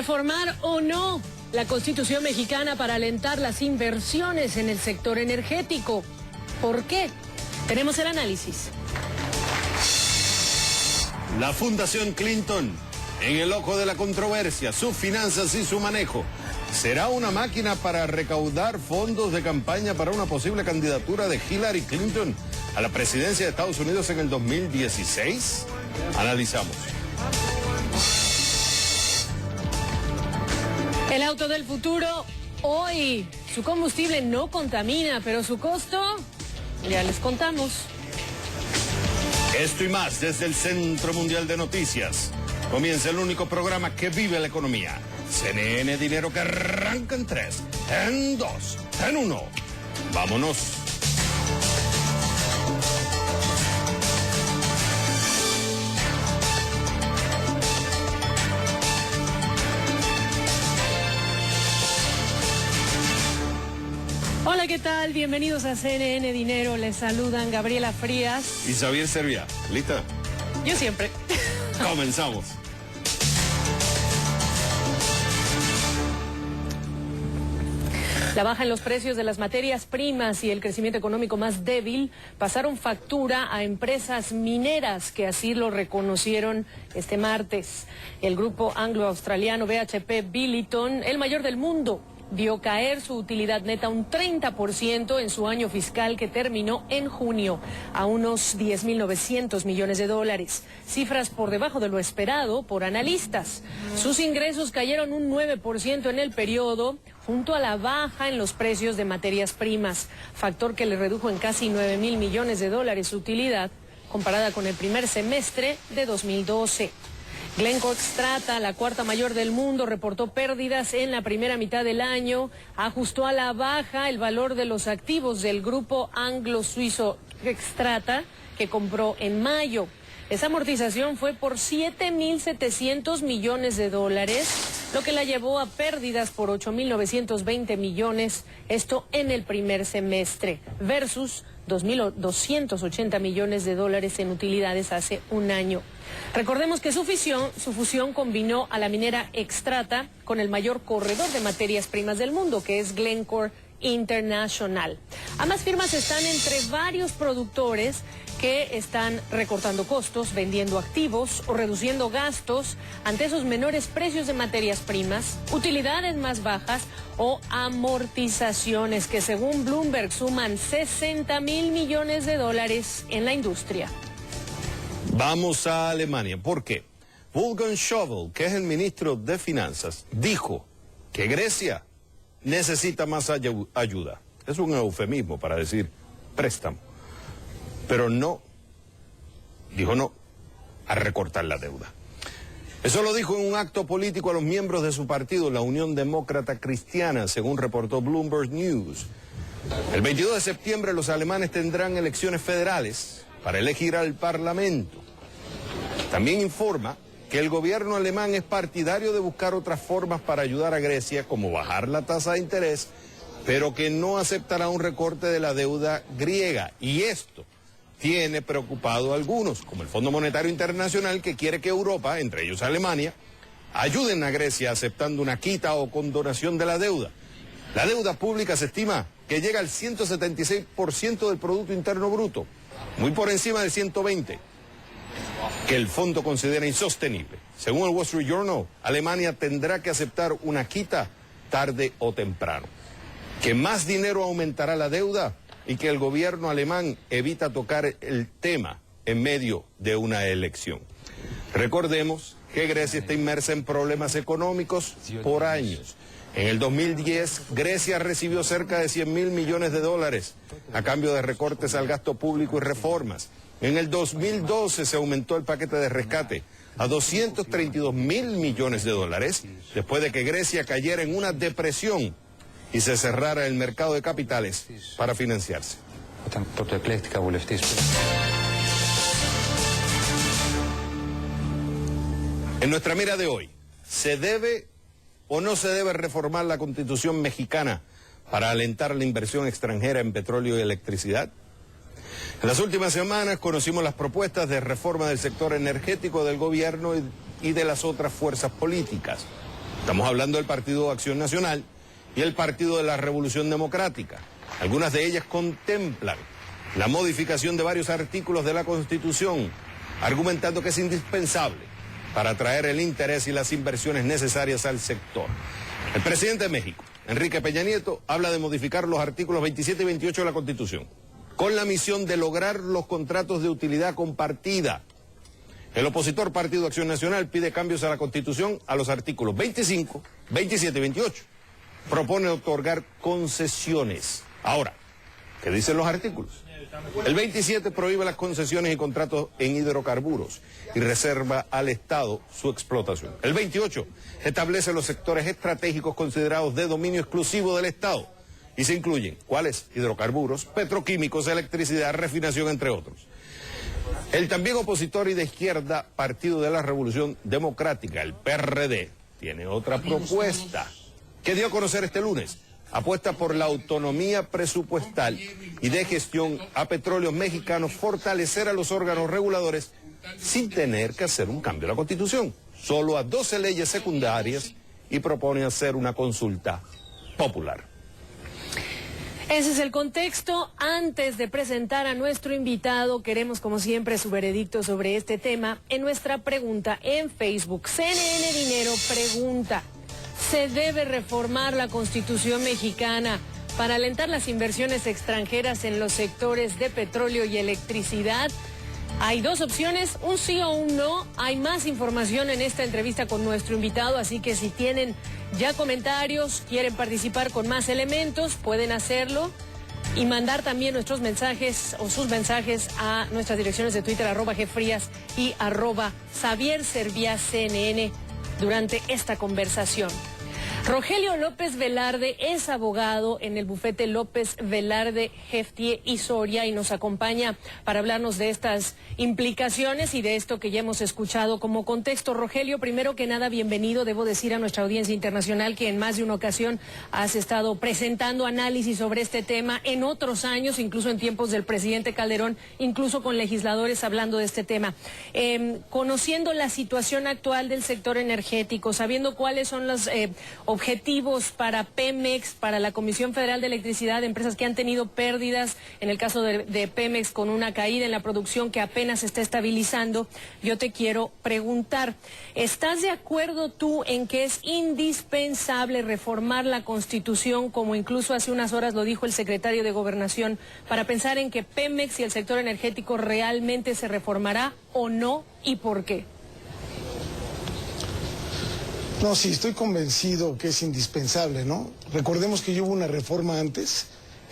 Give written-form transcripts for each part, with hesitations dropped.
¿Reformar o no la Constitución mexicana para alentar las inversiones en el sector energético? ¿Por qué? Tenemos el análisis. La Fundación Clinton, en el ojo de la controversia, sus finanzas y su manejo. ¿Será una máquina para recaudar fondos de campaña para una posible candidatura de Hillary Clinton a la presidencia de Estados Unidos en el 2016? Analizamos. El auto del futuro, hoy, su combustible no contamina, pero su costo, ya les contamos. Esto y más desde el Centro Mundial de Noticias. Comienza el único programa que vive la economía. CNN Dinero, que arranca en 3, en 2, en 1. ¡Vámonos! Hola, ¿qué tal? Bienvenidos a CNN Dinero. Les saludan Gabriela Frías y Xavier Servia. ¿Lista? Yo siempre. Comenzamos. La baja en los precios de las materias primas y el crecimiento económico más débil pasaron factura a empresas mineras que así lo reconocieron este martes. El grupo anglo-australiano BHP Billiton, el mayor del mundo, vio caer su utilidad neta un 30% en su año fiscal que terminó en junio, a unos 10.900 millones de dólares, cifras por debajo de lo esperado por analistas. Sus ingresos cayeron un 9% en el periodo, junto a la baja en los precios de materias primas, factor que le redujo en casi 9.000 millones de dólares su utilidad, comparada con el primer semestre de 2012. Glencore Xstrata, la cuarta mayor del mundo, reportó pérdidas en la primera mitad del año, ajustó a la baja el valor de los activos del grupo anglo-suizo Xstrata, que compró en mayo. Esa amortización fue por 7.700 millones de dólares, lo que la llevó a pérdidas por 8.920 millones, esto en el primer semestre, versus 2.280 millones de dólares en utilidades hace un año. Recordemos que su fusión combinó a la minera Xstrata con el mayor corredor de materias primas del mundo, que es Glencore International. Ambas firmas están entre varios productores que están recortando costos, vendiendo activos o reduciendo gastos ante esos menores precios de materias primas, utilidades más bajas o amortizaciones que según Bloomberg suman 60.000 millones de dólares en la industria. Vamos a Alemania. ¿Por qué? Wolfgang Schäuble, que es el ministro de Finanzas, dijo que Grecia necesita más ayuda. Es un eufemismo para decir préstamo. Pero dijo no a recortar la deuda. Eso lo dijo en un acto político a los miembros de su partido, la Unión Demócrata Cristiana, según reportó Bloomberg News. El 22 de septiembre los alemanes tendrán elecciones federales para elegir al Parlamento. También informa que el gobierno alemán es partidario de buscar otras formas para ayudar a Grecia, como bajar la tasa de interés, pero que no aceptará un recorte de la deuda griega. Y esto tiene preocupado a algunos, como el Fondo Monetario Internacional, que quiere que Europa, entre ellos Alemania, ayuden a Grecia aceptando una quita o condonación de la deuda. La deuda pública se estima que llega al 176% del Producto Interno Bruto, muy por encima del 120%, que el fondo considera insostenible. Según el Wall Street Journal, Alemania tendrá que aceptar una quita tarde o temprano. Que más dinero aumentará la deuda y que el gobierno alemán evita tocar el tema en medio de una elección. Recordemos que Grecia está inmersa en problemas económicos por años. En el 2010, Grecia recibió cerca de 100.000 millones de dólares a cambio de recortes al gasto público y reformas. En el 2012 se aumentó el paquete de rescate a 232.000 millones de dólares después de que Grecia cayera en una depresión y se cerrara el mercado de capitales para financiarse. En nuestra mira de hoy, ¿se debe o no se debe reformar la Constitución mexicana para alentar la inversión extranjera en petróleo y electricidad? En las últimas semanas conocimos las propuestas de reforma del sector energético del gobierno y de las otras fuerzas políticas. Estamos hablando del Partido Acción Nacional y el Partido de la Revolución Democrática. Algunas de ellas contemplan la modificación de varios artículos de la Constitución, argumentando que es indispensable para atraer el interés y las inversiones necesarias al sector. El presidente de México, Enrique Peña Nieto, habla de modificar los artículos 27 y 28 de la Constitución, con la misión de lograr los contratos de utilidad compartida. El opositor Partido Acción Nacional pide cambios a la Constitución a los artículos 25, 27 y 28. Propone otorgar concesiones. Ahora, ¿qué dicen los artículos? El 27 prohíbe las concesiones y contratos en hidrocarburos y reserva al Estado su explotación. El 28 establece los sectores estratégicos considerados de dominio exclusivo del Estado y se incluyen, ¿cuáles? Hidrocarburos, petroquímicos, electricidad, refinación, entre otros. El también opositor y de izquierda Partido de la Revolución Democrática, el PRD, tiene otra propuesta que dio a conocer este lunes. Apuesta por la autonomía presupuestal y de gestión a petróleos mexicanos, fortalecer a los órganos reguladores sin tener que hacer un cambio a la Constitución, solo a 12 leyes secundarias, y propone hacer una consulta popular. Ese es el contexto. Antes de presentar a nuestro invitado, queremos como siempre su veredicto sobre este tema en nuestra pregunta en Facebook. CNN Dinero pregunta: ¿se debe reformar la Constitución mexicana para alentar las inversiones extranjeras en los sectores de petróleo y electricidad? Hay dos opciones, un sí o un no. Hay más información en esta entrevista con nuestro invitado, así que si tienen ya comentarios, quieren participar con más elementos, pueden hacerlo y mandar también nuestros mensajes o sus mensajes a nuestras direcciones de Twitter, @gfrías y @XavierServiasCNN durante esta conversación. Rogelio López Velarde es abogado en el bufete López Velarde, Heftier y Soria y nos acompaña para hablarnos de estas implicaciones y de esto que ya hemos escuchado como contexto. Rogelio, primero que nada, bienvenido. Debo decir a nuestra audiencia internacional que en más de una ocasión has estado presentando análisis sobre este tema en otros años, incluso en tiempos del presidente Calderón, incluso con legisladores hablando de este tema. Conociendo la situación actual del sector energético, sabiendo cuáles son los objetivos para Pemex, para la Comisión Federal de Electricidad, empresas que han tenido pérdidas, en el caso de Pemex con una caída en la producción que apenas se está estabilizando, yo te quiero preguntar, ¿estás de acuerdo tú en que es indispensable reformar la Constitución, como incluso hace unas horas lo dijo el secretario de Gobernación, para pensar en que Pemex y el sector energético realmente se reformará o no y por qué? No, sí, estoy convencido que es indispensable, ¿no? Recordemos que hubo una reforma antes,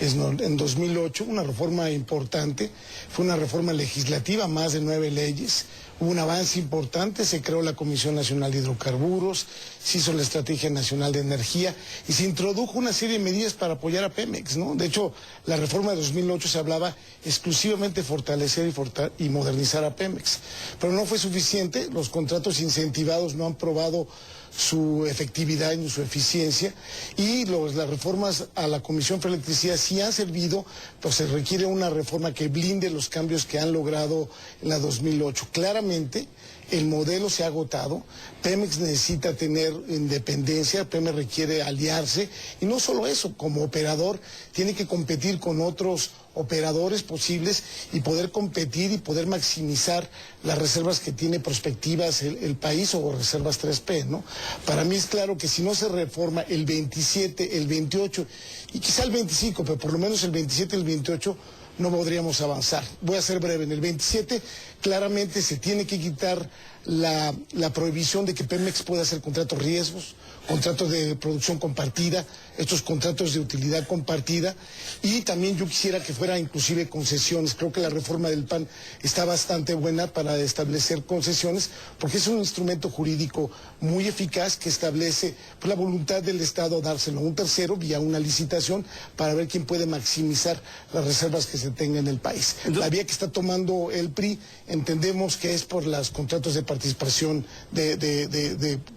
en 2008, una reforma importante, fue una reforma legislativa, más de 9 leyes, hubo un avance importante, se creó la Comisión Nacional de Hidrocarburos, se hizo la Estrategia Nacional de Energía y se introdujo una serie de medidas para apoyar a Pemex, ¿no? De hecho, la reforma de 2008 se hablaba exclusivamente de fortalecer y modernizar a Pemex, pero no fue suficiente, los contratos incentivados no han probado su efectividad y su eficiencia, y las reformas a la Comisión Federal de Electricidad sí han servido, pues se requiere una reforma que blinde los cambios que han logrado en la 2008. Claramente, el modelo se ha agotado, Pemex necesita tener independencia, Pemex requiere aliarse, y no solo eso, como operador tiene que competir con otros operadores posibles y poder competir y poder maximizar las reservas que tiene prospectivas el país, o reservas 3P, ¿no? Para mí es claro que si no se reforma el 27, el 28 y quizá el 25, pero por lo menos el 27 y el 28, no podríamos avanzar. Voy a ser breve. En el 27 claramente se tiene que quitar la prohibición de que Pemex pueda hacer contratos riesgos, contratos de producción compartida, estos contratos de utilidad compartida, y también yo quisiera que fuera inclusive concesiones. Creo que la reforma del PAN está bastante buena para establecer concesiones, porque es un instrumento jurídico muy eficaz que establece pues, la voluntad del Estado dárselo a un tercero vía una licitación para ver quién puede maximizar las reservas que se tengan en el país. La vía que está tomando el PRI entendemos que es por los contratos de participación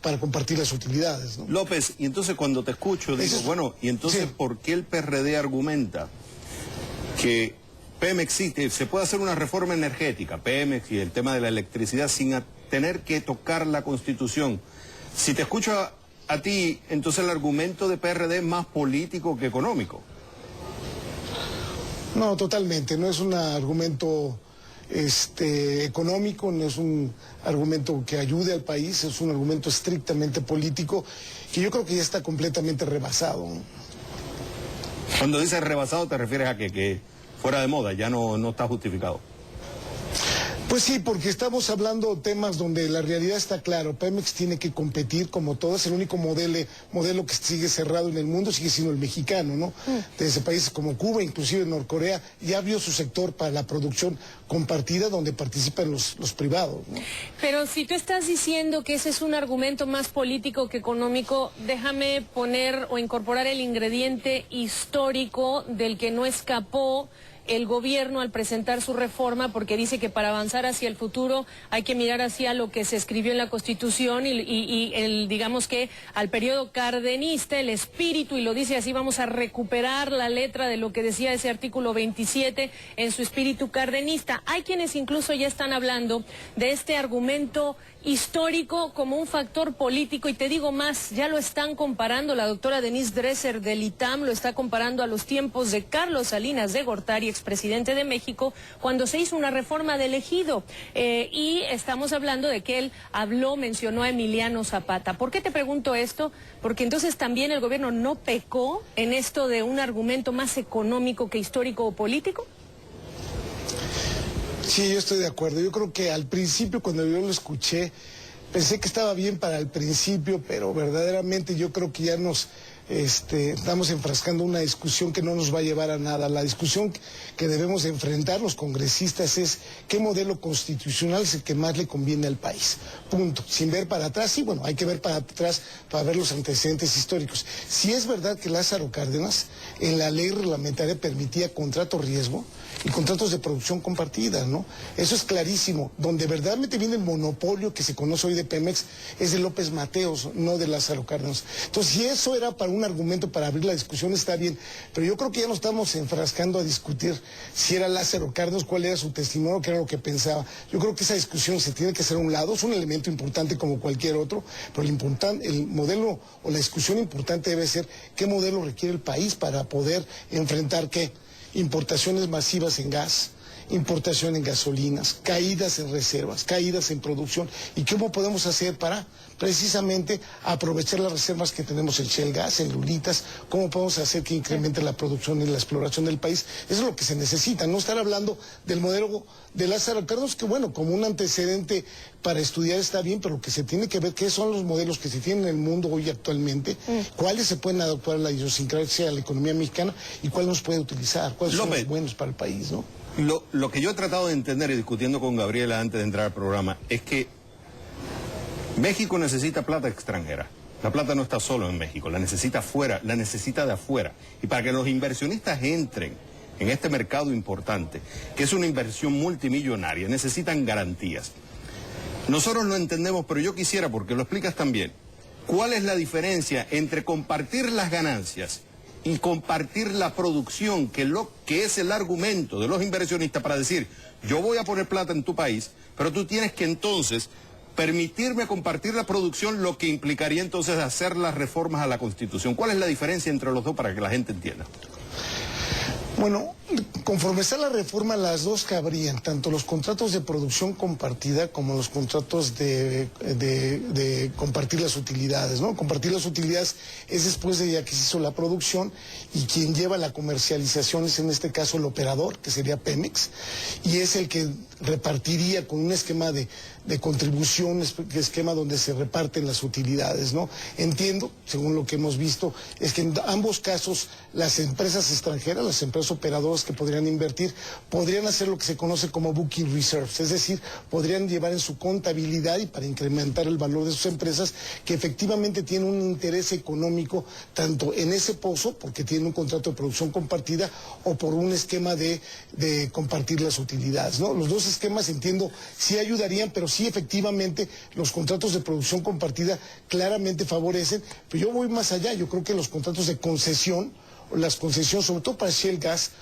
para compartir las utilidades, ¿no? López, y entonces cuando te escucho digo, bueno, y entonces sí, ¿por qué el PRD argumenta que Pemex se puede hacer una reforma energética, Pemex y el tema de la electricidad, sin tener que tocar la Constitución? Si te escucho a ti, entonces el argumento de PRD es más político que económico. No, totalmente, no es un argumento económico, no es un argumento que ayude al país, es un argumento estrictamente político que yo creo que ya está completamente rebasado. Cuando dices rebasado te refieres a que fuera de moda, ya no está justificado. Pues sí, porque estamos hablando temas donde la realidad está claro. Pemex tiene que competir como todas. El único modelo que sigue cerrado en el mundo sigue siendo el mexicano, ¿no? Desde países como Cuba, inclusive Norcorea, ya abrió su sector para la producción compartida donde participan los privados, ¿no? Pero si tú estás diciendo que ese es un argumento más político que económico, déjame poner o incorporar el ingrediente histórico del que no escapó el gobierno al presentar su reforma, porque dice que para avanzar hacia el futuro hay que mirar hacia lo que se escribió en la Constitución y digamos que al periodo cardenista, el espíritu, y lo dice así, vamos a recuperar la letra de lo que decía ese artículo 27 en su espíritu cardenista. Hay quienes incluso ya están hablando de este argumento histórico como un factor político, y te digo más, ya lo están comparando, la doctora Denise Dresser del ITAM lo está comparando a los tiempos de Carlos Salinas de Gortari, expresidente de México, cuando se hizo una reforma del ejido, y estamos hablando de que él mencionó a Emiliano Zapata. ¿Por qué te pregunto esto? Porque entonces también el gobierno no pecó en esto de un argumento más económico que histórico o político. Sí, yo estoy de acuerdo. Yo creo que al principio, cuando yo lo escuché, pensé que estaba bien para el principio, pero verdaderamente yo creo que ya estamos enfrascando una discusión que no nos va a llevar a nada. La discusión que debemos enfrentar los congresistas es qué modelo constitucional es el que más le conviene al país. Punto. Sin ver para atrás. Sí, bueno, hay que ver para atrás para ver los antecedentes históricos. Si es verdad que Lázaro Cárdenas en la ley reglamentaria permitía contrato riesgo y contratos de producción compartida, ¿no? Eso es clarísimo. Donde verdaderamente viene el monopolio que se conoce hoy de Pemex es de López Mateos, no de Lázaro Cárdenas. Entonces, si eso era para un argumento para abrir la discusión, está bien, pero yo creo que ya nos estamos enfrascando a discutir si era Lázaro Cárdenas, cuál era su testimonio, qué era lo que pensaba. Yo creo que esa discusión se tiene que hacer a un lado, es un elemento importante como cualquier otro, pero el modelo o la discusión importante debe ser qué modelo requiere el país para poder enfrentar qué, importaciones masivas en gas, importación en gasolinas, caídas en reservas, caídas en producción, y cómo podemos hacer para precisamente aprovechar las reservas que tenemos en shale gas, en lulitas, cómo podemos hacer que incremente la producción y la exploración del país. Eso es lo que se necesita, no estar hablando del modelo de Lázaro Cárdenas, que bueno, como un antecedente para estudiar está bien, pero lo que se tiene que ver qué son los modelos que se tienen en el mundo hoy actualmente, cuáles se pueden adaptar a la idiosincrasia de la economía mexicana y cuáles nos puede utilizar, cuáles son los buenos para el país, ¿no? Lo que yo he tratado de entender y discutiendo con Gabriela antes de entrar al programa es que México necesita plata extranjera. La plata no está solo en México, la necesita afuera, la necesita de afuera. Y para que los inversionistas entren en este mercado importante, que es una inversión multimillonaria, necesitan garantías. Nosotros lo entendemos, pero yo quisiera, porque lo explicas también, ¿cuál es la diferencia entre compartir las ganancias y compartir la producción, que es el argumento de los inversionistas para decir, yo voy a poner plata en tu país, pero tú tienes que entonces permitirme compartir la producción, lo que implicaría entonces hacer las reformas a la Constitución? ¿Cuál es la diferencia entre los dos para que la gente entienda? Bueno, conforme está la reforma, las dos cabrían, tanto los contratos de producción compartida como los contratos de compartir las utilidades, ¿no? Compartir las utilidades es después de ya que se hizo la producción, y quien lleva la comercialización es en este caso el operador, que sería Pemex, y es el que repartiría con un esquema de contribuciones, esquema donde se reparten las utilidades, ¿no? Entiendo, según lo que hemos visto, es que en ambos casos las empresas extranjeras, las empresas operadoras que podrían invertir, podrían hacer lo que se conoce como booking reserves, es decir, podrían llevar en su contabilidad, y para incrementar el valor de sus empresas, que efectivamente tienen un interés económico tanto en ese pozo, porque tienen un contrato de producción compartida, o por un esquema de compartir las utilidades, ¿no? Los dos esquemas, entiendo, sí ayudarían, pero sí efectivamente los contratos de producción compartida claramente favorecen, pero yo voy más allá. Yo creo que los contratos de concesión, las concesiones, sobre todo para shale gas